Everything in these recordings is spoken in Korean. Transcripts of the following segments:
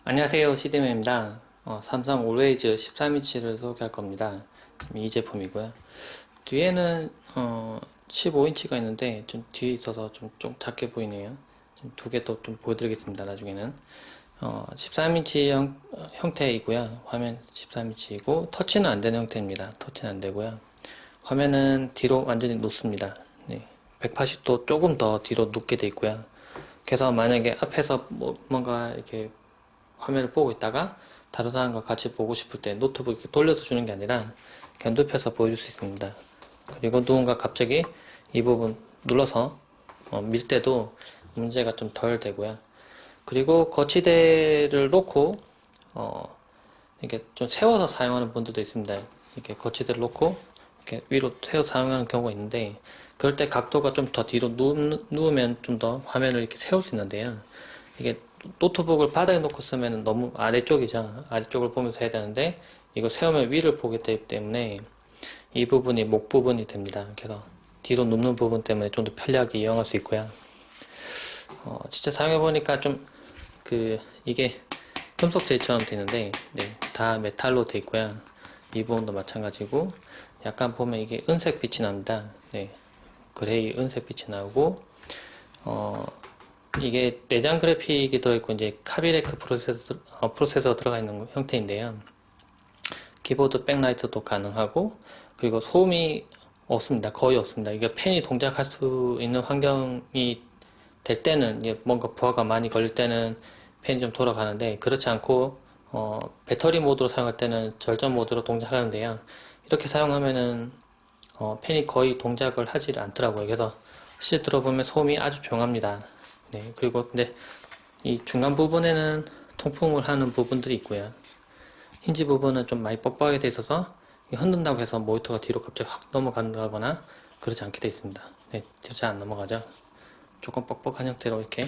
안녕하세요, 시드맨입니다. 삼성 올웨이즈 13인치를 소개할 겁니다. 지금 이 제품이고요. 뒤에는 15인치가 있는데 좀 뒤에 있어서 좀 작게 보이네요. 두 개 더 좀 보여드리겠습니다. 나중에는 13인치 형태이고요. 화면 13인치이고 터치는 안 되는 형태입니다. 터치는 안 되고요. 화면은 뒤로 완전히 놓습니다. 네, 180도 조금 더 뒤로 눕게 돼 있고요. 그래서 만약에 앞에서 뭔가 이렇게 화면을 보고 있다가 다른 사람과 같이 보고 싶을 때 노트북 이렇게 돌려서 주는 게 아니라 그냥 눕혀서 보여줄 수 있습니다. 그리고 누군가 갑자기 이 부분 눌러서 밀 때도 문제가 좀 덜 되고요. 그리고 거치대를 놓고 이렇게 좀 세워서 사용하는 분들도 있습니다. 이렇게 거치대를 놓고 이렇게 위로 세워서 사용하는 경우가 있는데 그럴 때 각도가 좀 더 뒤로 누우면 좀 더 화면을 이렇게 세울 수 있는데요. 이게 노트북을 바닥에 놓고 쓰면 너무 아래쪽이죠. 아래쪽을 보면서 해야 되는데 이걸 세우면 위를 보게 되기 때문에 이 부분이 목 부분이 됩니다. 그래서 뒤로 눕는 부분 때문에 좀 더 편리하게 이용할 수 있고요. 진짜 사용해보니까 좀 이게 금속 재질처럼 되는데 네, 다 메탈로 돼 있고요. 이 부분도 마찬가지고 약간 보면 이게 은색 빛이 납니다. 네, 그레이 은색 빛이 나오고 이게 내장 그래픽이 들어있고 이제 카비레크 프로세서 들어가 있는 형태인데요. 키보드 백라이트도 가능하고 그리고 소음이 없습니다. 거의 없습니다. 이게 펜이 동작할 수 있는 환경이 될 때는 이게 뭔가 부하가 많이 걸릴 때는 펜이 좀 돌아가는데 그렇지 않고 배터리 모드로 사용할 때는 절전 모드로 동작하는데요. 이렇게 사용하면은 펜이 거의 동작을 하지 않더라고요. 그래서 실제 들어보면 소음이 아주 조용합니다. 네, 그리고 근데 이 중간 부분에는 통풍을 하는 부분들이 있고요. 힌지 부분은 좀 많이 뻑뻑하게 돼 있어서 흔든다고 해서 모니터가 뒤로 갑자기 확 넘어간다거나 그러지 않게 돼 있습니다. 네, 뒤로 잘 안 넘어가죠. 조금 뻑뻑한 형태로 이렇게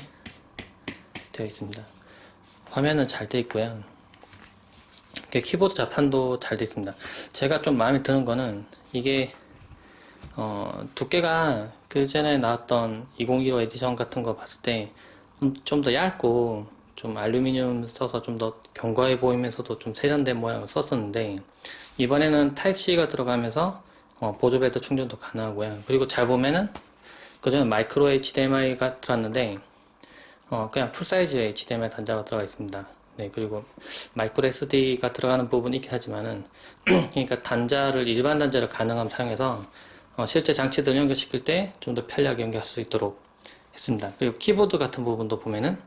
되어 있습니다. 화면은 잘 돼 있고요. 키보드 자판도 잘 돼 있습니다. 제가 좀 마음에 드는 거는 이게 두께가 그 전에 나왔던 2015 에디션 같은 거 봤을 때 좀 더 얇고 좀 알루미늄 써서 좀 더 견고해 보이면서도 좀 세련된 모양을 썼었는데 이번에는 타입C가 들어가면서 보조배터 충전도 가능하고요. 그리고 잘 보면은 그전에 마이크로 HDMI가 들어왔는데 그냥 풀사이즈의 HDMI 단자가 들어가 있습니다. 네, 그리고 마이크로 SD가 들어가는 부분이 있긴 하지만은 그러니까 단자를 일반 단자를 가능함 사용해서 실제 장치들 연결시킬 때 좀 더 편리하게 연결할 수 있도록 했습니다. 그리고 키보드 같은 부분도 보면은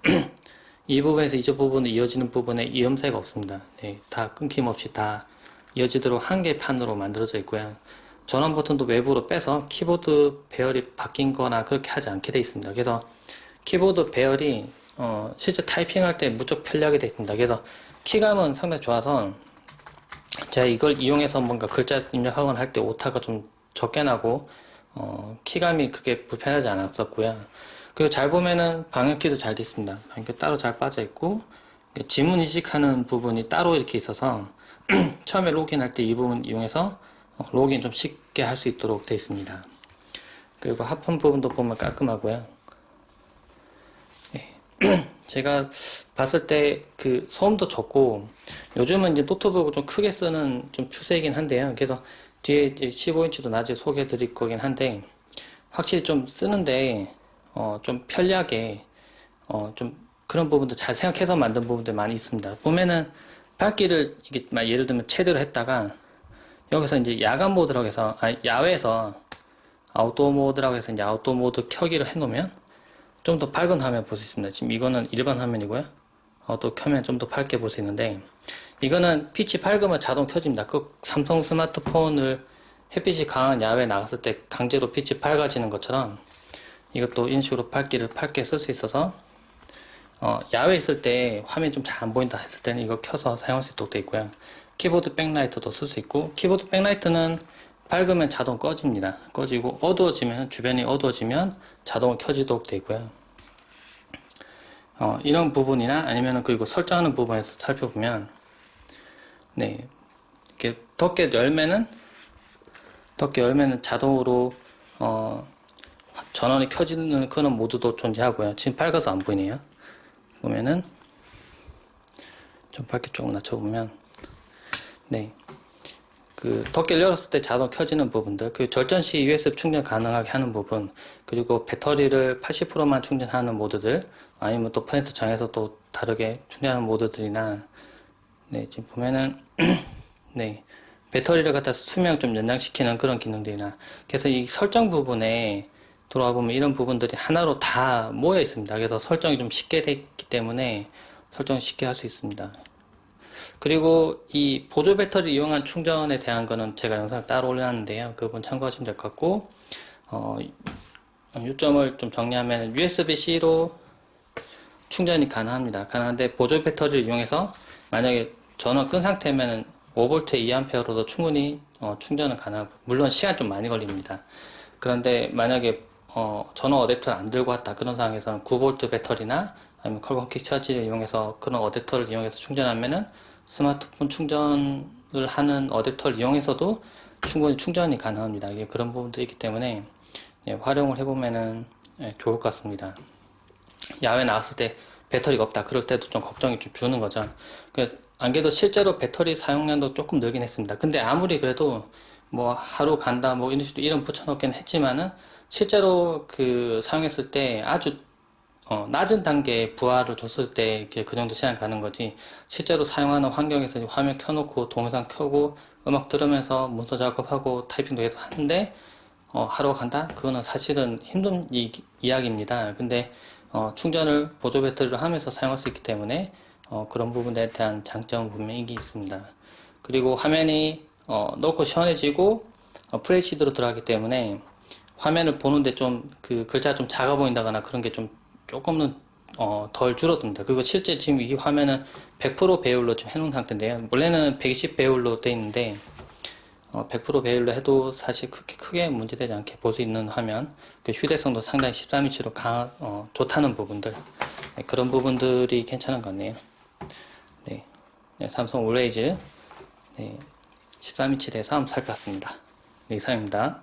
이 부분에서 이 부분에 이어지는 부분에 이음새가 없습니다. 네, 다 끊김없이 다 이어지도록 한 개의 판으로 만들어져 있고요. 전원 버튼도 외부로 빼서 키보드 배열이 바뀐 거나 그렇게 하지 않게 되어 있습니다. 그래서 키보드 배열이 실제 타이핑할 때 무척 편리하게 되어 있습니다. 그래서 키감은 상당히 좋아서 제가 이걸 이용해서 뭔가 글자 입력하거나 할 때 오타가 좀 적게 나고 키감이 그렇게 불편하지 않았었고요. 그리고 잘 보면은 방역키도 잘 되어 있습니다. 방역키 따로 잘 빠져 있고 지문 인식하는 부분이 따로 이렇게 있어서 처음에 로그인할 때 이 부분 이용해서 로그인 좀 쉽게 할 수 있도록 되어 있습니다. 그리고 하판 부분도 보면 깔끔하고요. 제가 봤을 때 그 소음도 적고 요즘은 이제 노트북을 좀 크게 쓰는 좀 추세이긴 한데요. 그래서 뒤에 이제 15인치도 나중에 소개해 드릴 거긴 한데 확실히 좀 쓰는데 좀 편리하게 좀 그런 부분도 잘 생각해서 만든 부분들 많이 있습니다. 보면은 밝기를 이게 막 예를 들면 최대로 했다가 여기서 이제 야간 모드라고 해서 야외에서 아웃도어 모드라고 해서 이제 아웃도어 모드 켜기를 해 놓으면 좀 더 밝은 화면 볼 수 있습니다. 지금 이거는 일반 화면이고요. 또 켜면 좀 더 밝게 볼 수 있는데 이거는 빛이 밝으면 자동 켜집니다. 그 삼성 스마트폰을 햇빛이 강한 야외에 나갔을 때 강제로 빛이 밝아지는 것처럼 이것도 이런 식으로 밝게 쓸 수 있어서 야외에 있을 때 화면이 좀 잘 안 보인다 했을 때는 이걸 켜서 사용할 수 있도록 되어 있고요. 키보드 백라이트도 쓸 수 있고 키보드 백라이트는 밝으면 자동 꺼집니다. 꺼지고 어두워지면 주변이 어두워지면 자동으로 켜지도록 되어 있고요. 이런 부분이나 아니면은 그리고 설정하는 부분에서 살펴보면 네 이렇게 덮개 열면은 자동으로 전원이 켜지는 그런 모드도 존재하고요. 지금 밝아서 안 보이네요. 보면은 좀 밝게 조금 낮춰보면, 네. 그 덮개를 열었을 때 자동 켜지는 부분들, 그 절전 시 USB 충전 가능하게 하는 부분, 그리고 배터리를 80%만 충전하는 모드들, 아니면 또 퍼센트 정해서 또 다르게 충전하는 모드들이나, 네, 지금 보면은, 네, 배터리를 갖다 수명 좀 연장시키는 그런 기능들이나, 그래서 이 설정 부분에 들어와 보면 이런 부분들이 하나로 다 모여 있습니다. 그래서 설정이 좀 쉽게 되어 있기 때문에 설정 쉽게 할 수 있습니다. 그리고 이 보조 배터리 이용한 충전에 대한 거는 제가 영상을 따로 올려놨는데요. 그 부분 참고하시면 될 것 같고, 요점을 좀 정리하면 USB-C로 충전이 가능합니다. 가능한데 보조 배터리를 이용해서 만약에 전원 끈 상태면은 5V 2A로도 충분히 충전은 가능하고, 물론 시간 좀 많이 걸립니다. 그런데 만약에 전원 어댑터를 안 들고 왔다 그런 상황에서는 9V 배터리나 아니면 컬건 퀵차지를 이용해서 그런 어댑터를 이용해서 충전하면은 스마트폰 충전을 하는 어댑터를 이용해서도 충분히 충전이 가능합니다. 이게 그런 부분들이 있기 때문에 활용을 해보면은 좋을 것 같습니다. 야외 나갔을 때 배터리가 없다 그럴 때도 좀 걱정이 좀 주는 거죠. 그래서 안 그래도 실제로 배터리 사용량도 조금 늘긴 했습니다. 근데 아무리 그래도 뭐 하루 간다 뭐 이런 식으로 이름 붙여놓긴 했지만은 실제로 그 사용했을 때 아주 낮은 단계의 부하를 줬을 때 그 정도 시간 가는 거지, 실제로 사용하는 환경에서 화면 켜놓고 동영상 켜고 음악 들으면서 문서 작업하고 타이핑도 계속 하는데 하루 간다? 그거는 사실은 힘든 이야기입니다. 근데 충전을 보조 배터리로 하면서 사용할 수 있기 때문에 그런 부분에 대한 장점은 분명히 있습니다. 그리고 화면이 넓고 시원해지고 FHD로 들어가기 때문에 화면을 보는데 좀 그 글자가 좀 작아 보인다거나 그런 게 좀 조금은 덜 줄어듭니다. 그리고 실제 지금 이 화면은 100% 배율로 지금 해놓은 상태인데요. 원래는 120 배율로 되어 있는데 100% 배율로 해도 사실 크게 문제되지 않게 볼 수 있는 화면, 그 휴대성도 상당히 13인치로 좋다는 부분들, 네, 그런 부분들이 괜찮은 것 같네요. 네, 네, 삼성 올레이즈 13인치에 대해서 한번 살펴봤습니다. 네, 이상입니다.